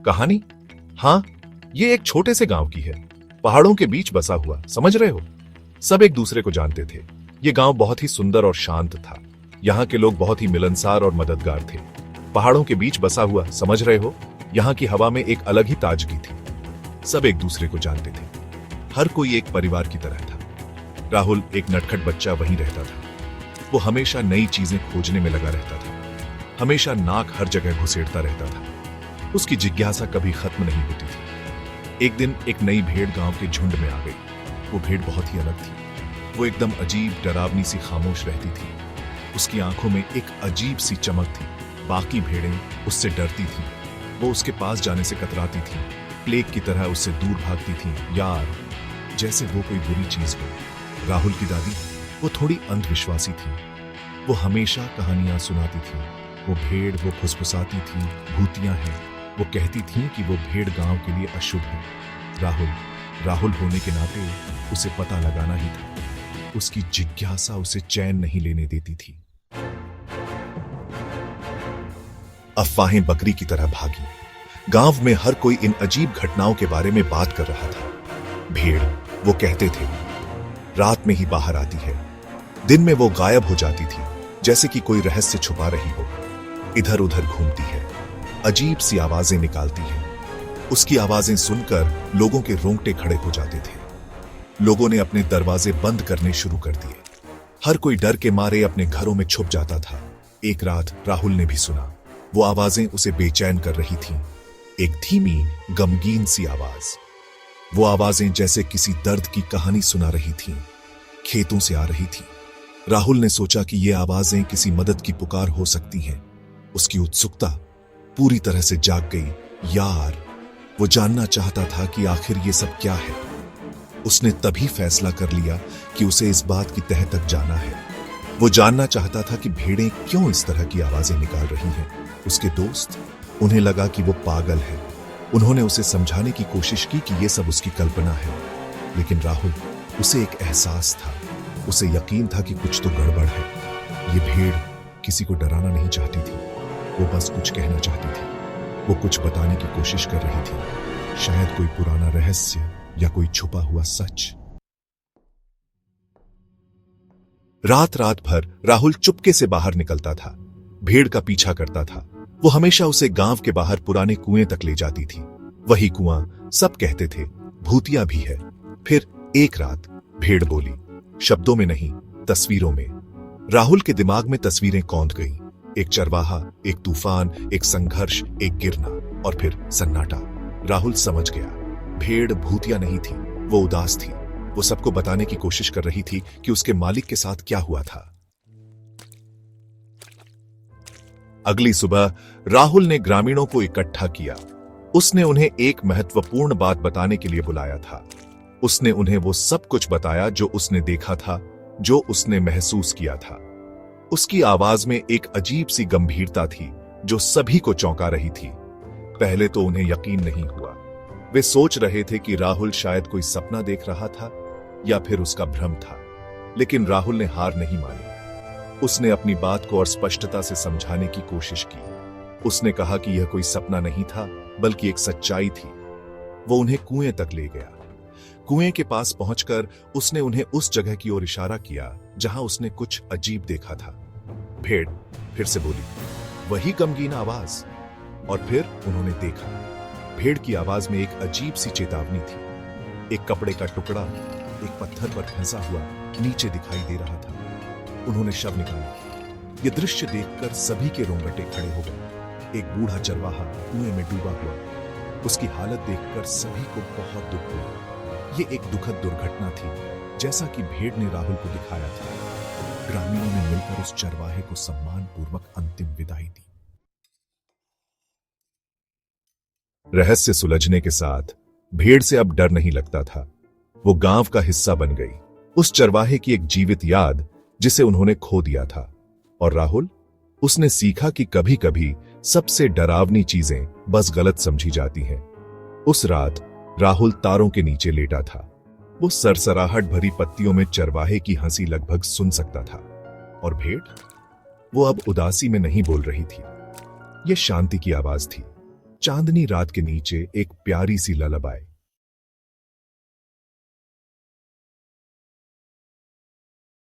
कहानी? हाँ, ये एक छोटे से गांव की है, पहाड़ों के बीच बसा हुआ, समझ रहे हो? सब एक दूसरे को जानते थे। ये गांव बहुत ही सुंदर और शांत था। यहाँ के लोग बहुत ही मिलनसार और मददगार थे। पहाड़ों के बीच बसा हुआ, समझ रहे हो? यहाँ की हवा में एक अलग ही ताजगी थी। सब एक दूसरे को जानते थे। हर कोई एक परिवार की तरह था। राहुल एक नटखट बच्चा वहीं रहता था। वो हमेशा नई चीजें खोजने में लगा रहता था। हमेशा नाक हर जगह घुसेड़ता रहता था। उसकी जिज्ञासा कभी खत्म नहीं होती थी। एक दिन एक नई भेड़ गांव के झुंड में आ गई। वो भेड़ बहुत ही अलग थी। वो एकदम अजीब, डरावनी सी खामोश रहती थी। उसकी आंखों में एक अजीब सी चमक थी। बाकी भेड़ें उससे डरती थीं। वो उसके पास जाने से कतराती थीं। प्लेग की तरह उससे दूर भागती थीं। यार, जैसे वो कोई बुरी चीज हो। राहुल की दादी, वो थोड़ी अंधविश्वासी थी। वो हमेशा कहानियां सुनाती थी। वो भेड़, वो फुसफुसाती थी, भूतियां हैं। वो कहती थीं कि वो भेड़ गांव के लिए अशुभ है। राहुल होने के नाते उसे पता लगाना ही था। उसकी जिज्ञासा उसे चैन नहीं लेने देती थी। अफवाहें बकरी की तरह भागी। गांव में हर कोई इन अजीब घटनाओं के बारे में बात कर रहा था। भेड़, वो कहते थे, रात में ही बाहर आती है। दिन में वो गायब हो जाती थी, जैसे कि कोई रहस्य छुपा रही हो। इधर उधर घूमती है, अजीब सी आवाजें निकालती है। उसकी आवाजें सुनकर लोगों के रोंगटे खड़े हो जाते थे। लोगों ने अपने दरवाजे बंद करने शुरू कर दिए। हर कोई डर के मारे अपने घरों में छुप जाता था। एक रात राहुल ने भी सुना। वो आवाजें उसे बेचैन कर रही थीं। एक धीमी, गमगीन सी आवाज। वो आवाजें जैसे किसी दर्द की कहानी सुना रही थीं। खेतों से आ रही थीं। राहुल ने सोचा कि ये आवाजें किसी मदद की पुकार हो सकती हैं। उसकी उत्सुकता पूरी तरह से जाग गई। यार, वो जानना चाहता था कि आखिर ये सब क्या है। उसने तभी फैसला कर लिया कि उसे इस बात की तह तक जाना है। वो जानना चाहता था कि भेड़ें क्यों इस तरह की आवाजें निकाल रही हैं। उसके दोस्त, उन्हें लगा कि वो पागल है। उन्होंने उसे समझाने की कोशिश की कि ये सब उसकी कल्पना है। लेकिन राहुल, उसे एक एहसास था। उसे यकीन था कि कुछ तो गड़बड़ है। ये भेड़ किसी को डराना नहीं चाहती थी। वो बस कुछ कहना चाहती थी। वो कुछ बताने की कोशिश कर रही थी। शायद कोई पुराना रहस्य या कोई छुपा हुआ सच। रात भर राहुल चुपके से बाहर निकलता था। भेड़ का पीछा करता था। वो हमेशा उसे गांव के बाहर पुराने कुएं तक ले जाती थी। वही कुआं, सब कहते थे, भूतिया भी है। फिर एक रात भेड़ बोली, शब्दों में नहीं, तस्वीरों में। राहुल के दिमाग में तस्वीरें कौंध गईं। एक चरवाहा, एक तूफान, एक संघर्ष, एक गिरना और फिर सन्नाटा। राहुल समझ गया, भेड़ भूतिया नहीं थी, वो उदास थी। वो सबको बताने की कोशिश कर रही थी कि उसके मालिक के साथ क्या हुआ था। अगली सुबह राहुल ने ग्रामीणों को इकट्ठा किया। उसने उन्हें एक महत्वपूर्ण बात बताने के लिए बुलाया था। उसने उन्हें वो सब कुछ बताया जो उसने देखा था, जो उसने महसूस किया था। उसकी आवाज में एक अजीब सी गंभीरता थी जो सभी को चौंका रही थी। पहले तो उन्हें यकीन नहीं हुआ। वे सोच रहे थे कि राहुल शायद कोई सपना देख रहा था या फिर उसका भ्रम था। लेकिन राहुल ने हार नहीं मानी। उसने अपनी बात को और स्पष्टता से समझाने की कोशिश की। उसने कहा कि यह कोई सपना नहीं था, बल्कि एक सच्चाई थी। वो उन्हें कुएं तक ले गया। कुएं के पास पहुंचकर उसने उन्हें उस जगह की ओर इशारा किया जहां उसने कुछ अजीब देखा था। भेड़ फिर से बोली, वही गमगीन आवाज। और फिर उन्होंने देखा। भेड़ की आवाज में एक अजीब सी चेतावनी थी। एक कपड़े का टुकड़ा एक पत्थर पर फंसा हुआ नीचे दिखाई दे रहा था। उन्होंने शव निकाला। यह दृश्य देखकर सभी के रोंगटे खड़े हो गए। एक बूढ़ा चरवाहा कुएं में डूबा हुआ। उसकी हालत देखकर सभी को बहुत दुख हुआ। ये एक दुखद दुर्घटना थी, जैसा कि भेड़ ने राहुल को दिखाया था। ग्रामीणों ने मिलकर उस चरवाहे को सम्मानपूर्वक अंतिम विदाई दी। रहस्य सुलझने के साथ भेड़ से अब डर नहीं लगता था। वो गांव का हिस्सा बन गई, उस चरवाहे की एक जीवित याद जिसे उन्होंने खो दिया था। और राहुल, उसने सीखा कि कभी कभी सबसे डरावनी चीजें बस गलत समझी जाती हैं। उस रात राहुल तारों के नीचे लेटा था। वो सरसराहट भरी पत्तियों में चरवाहे की हंसी लगभग सुन सकता था। और भेड़, वो अब उदासी में नहीं बोल रही थी। यह शांति की आवाज थी। चांदनी रात के नीचे एक प्यारी सी ललबाई।